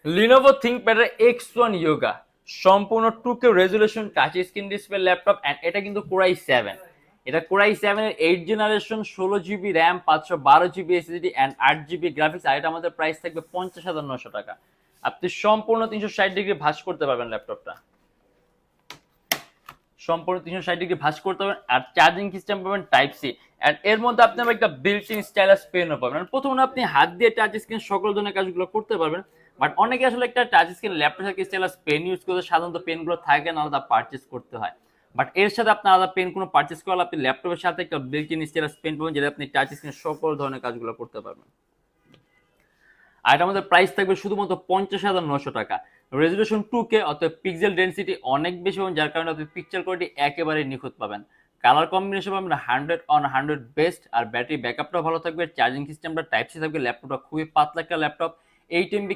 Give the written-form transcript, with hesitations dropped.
Lenovo ThinkPad X1 Yoga সম্পূর্ণ 2K resolution touch screen display laptop and এটা কিন্তু core i 7। এটা কোরাই 7 এর 8 generation 16 GB RAM 512 GB SSD and 8 GB graphics. আর এটা আমাদের প্রাইস থাকবে 50,900 টাকা। আপনি সম্পূর্ণ 360 ডিগ্রি ভাঁজ করতে পারবেন ল্যাপটপটা, সম্পূর্ণ 360 ডিগ্রি ভাঁজ করতে পারবেন। আর চার্জিং সিস্টেম পাবেন টাইপ সি। এন্ড এর মধ্যে আপনি আবার একটা বিল্ট ইন স্টাইলাস পেনও পাবেন। প্রথমে আপনি হাত দিয়ে টাচ স্ক্রিন সকল ধরনের কাজগুলো করতে পারবেন। বাট অনেকে আসলে একটা টাচ স্ক্রিন ল্যাপটপ থেকে স্টাইলাস পেন ইউজ করতে সাধারণত পেনগুলো থাকে না, আলাদা পারচেস করতে হয়। বাট এর সাথে আপনি আলাদা পেন কোনো পারচেস করলে আপনি ল্যাপটপের সাথে একটা বিল্ট ইন স্টাইলাস পেন পাবেন, যেটা আপনি টাচ স্ক্রিন সকল ধরনের কাজগুলো করতে পারবেন। আর এটা আমাদের প্রাইস থাকবে শুধুমাত্র 50,900 টাকা। রেজলিউশন 2K, অর্থাৎ পিক্সেল ডেন্সিটি অনেক বেশি পাবেন, যার কারণে আপনি পিকচার কোয়ালিটি একেবারে নিখুঁত পাবেন। কালার কম্বিনেশন পাবেন 100/100 বেস্ট। আর ব্যাটারি ব্যাকআপটাও ভালো থাকবে। চার্জিং সিস্টেমটা টাইপ সি থাকবে। ল্যাপটপটা খুবই পাতলা একটা ল্যাপটপ। 8 MB